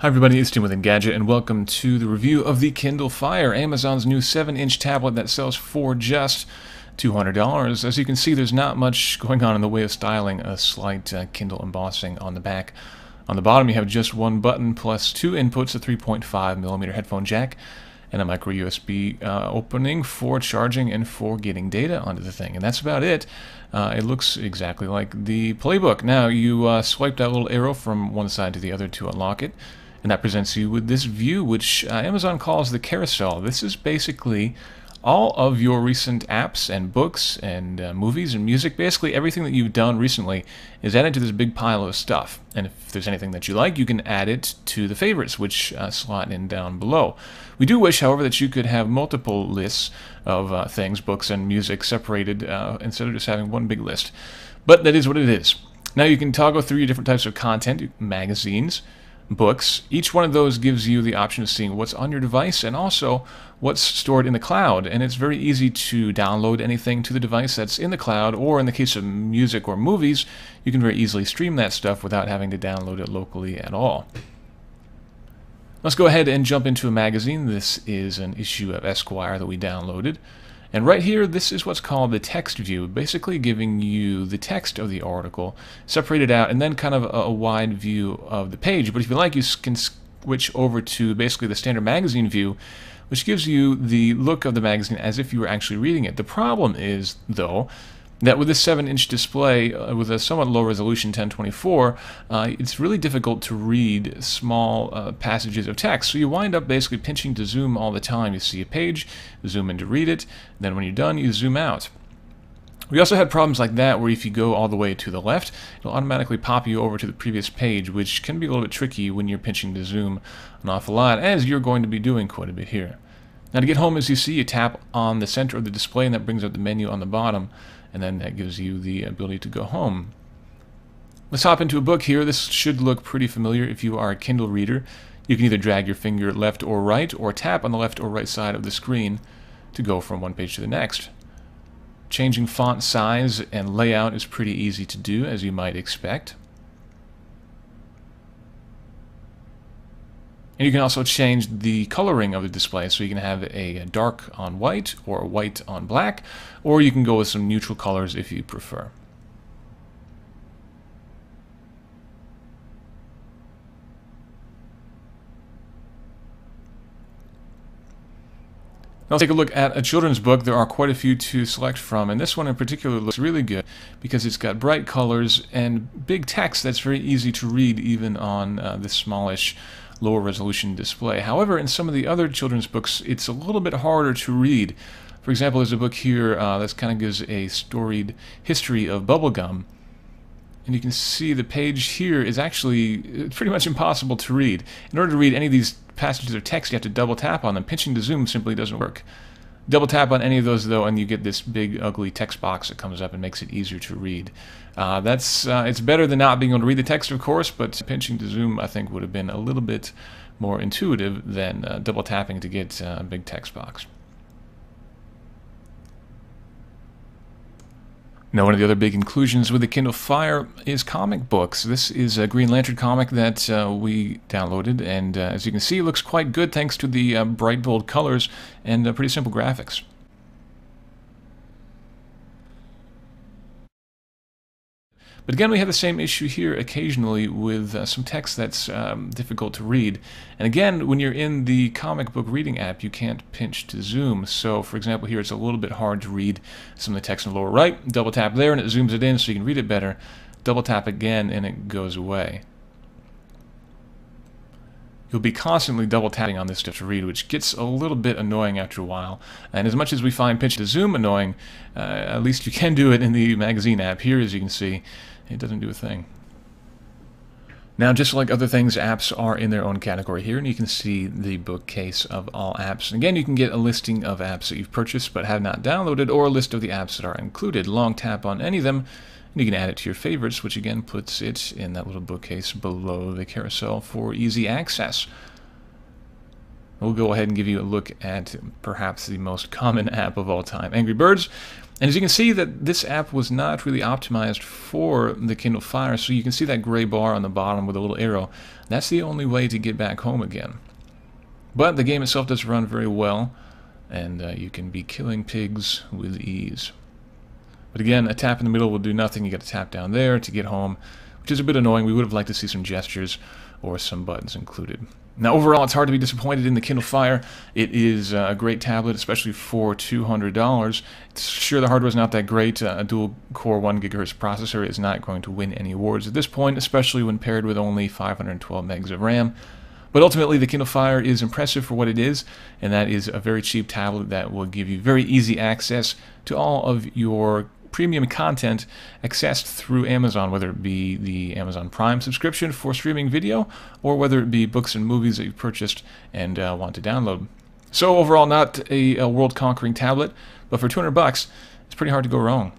Hi everybody, it's Tim with Engadget, and welcome to the review of the Kindle Fire, Amazon's new 7-inch tablet that sells for just $200. As you can see, there's not much going on in the way of styling, a slight Kindle embossing on the back. On the bottom you have just one button plus two inputs, a 3.5mm headphone jack, and a micro USB opening for charging and for getting data onto the thing. And that's about it. It looks exactly like the playbook. Now, you swipe that little arrow from one side to the other to unlock it, and that presents you with this view, which Amazon calls the carousel. This is basically all of your recent apps and books and movies and music. Basically everything that you've done recently is added to this big pile of stuff. And if there's anything that you like, you can add it to the favorites, which slot in down below. We do wish, however, that you could have multiple lists of things, books and music separated instead of just having one big list. But that is what it is. Now you can toggle through your different types of content, magazines, books. Each one of those gives you the option of seeing what's on your device and also what's stored in the cloud. And it's very easy to download anything to the device that's in the cloud, or in the case of music or movies, you can very easily stream that stuff without having to download it locally at all. Let's go ahead and jump into a magazine. This is an issue of Esquire that we downloaded. And right here, this is what's called the text view, basically giving you the text of the article separated out and then kind of a wide view of the page. But if you like, you can switch over to basically the standard magazine view, which gives you the look of the magazine as if you were actually reading it. The problem is, though, that with this 7-inch display with a somewhat low resolution 1024, it's really difficult to read small passages of text. So you wind up basically pinching to zoom all the time. You see a page, zoom in to read it, then when you're done, you zoom out. We also had problems like that where if you go all the way to the left, it'll automatically pop you over to the previous page, which can be a little bit tricky when you're pinching to zoom an awful lot, as you're going to be doing quite a bit here. Now to get home, as you see, you tap on the center of the display and that brings up the menu on the bottom, and then that gives you the ability to go home. Let's hop into a book here. This should look pretty familiar if you are a Kindle reader. You can either drag your finger left or right, or tap on the left or right side of the screen to go from one page to the next. Changing font size and layout is pretty easy to do, as you might expect. And you can also change the coloring of the display, so you can have a dark on white or a white on black, or you can go with some neutral colors if you prefer. Now let's take a look at a children's book. There are quite a few to select from, and this one in particular looks really good because it's got bright colors and big text that's very easy to read even on this smallish lower resolution display. However, in some of the other children's books, it's a little bit harder to read. For example, there's a book here that kind of gives a storied history of bubblegum. And you can see the page here is actually pretty much impossible to read. In order to read any of these passages of text, you have to double tap on them. Pinching to zoom simply doesn't work. Double tap on any of those, though, and you get this big, ugly text box that comes up and makes it easier to read. It's better than not being able to read the text, of course, but pinching to zoom, I think, would have been a little bit more intuitive than double tapping to get a big text box. Now, one of the other big inclusions with the Kindle Fire is comic books. This is a Green Lantern comic that we downloaded, and as you can see, it looks quite good thanks to the bright, bold colors and pretty simple graphics. But again, we have the same issue here occasionally with some text that's difficult to read. And again, when you're in the comic book reading app, you can't pinch to zoom. So, for example, here it's a little bit hard to read some of the text in the lower right. Double tap there and it zooms it in so you can read it better. Double tap again and it goes away. You'll be constantly double tapping on this stuff to read, which gets a little bit annoying after a while. And as much as we find pinch to zoom annoying, at least you can do it in the magazine app. Here, as you can see, it doesn't do a thing. Now, just like other things, apps are in their own category here, and you can see the bookcase of all apps. And again, you can get a listing of apps that you've purchased but have not downloaded, or a list of the apps that are included. Long tap on any of them, and you can add it to your favorites, which again puts it in that little bookcase below the carousel for easy access. We'll go ahead and give you a look at perhaps the most common app of all time, Angry Birds. And as you can see, that this app was not really optimized for the Kindle Fire, so you can see that gray bar on the bottom with a little arrow. That's the only way to get back home again. But the game itself does run very well, and you can be killing pigs with ease. But again, a tap in the middle will do nothing. You got to tap down there to get home, which is a bit annoying. We would have liked to see some gestures or some buttons included. Now, overall, it's hard to be disappointed in the Kindle Fire. It is a great tablet, especially for $200. It's sure, the hardware is not that great. A dual-core 1 GHz processor is not going to win any awards at this point, especially when paired with only 512 megs of RAM. But ultimately, the Kindle Fire is impressive for what it is, and that is a very cheap tablet that will give you very easy access to all of your premium content accessed through Amazon, whether it be the Amazon Prime subscription for streaming video, or whether it be books and movies that you've purchased and want to download. So overall, not a world-conquering tablet, but for $200, it's pretty hard to go wrong.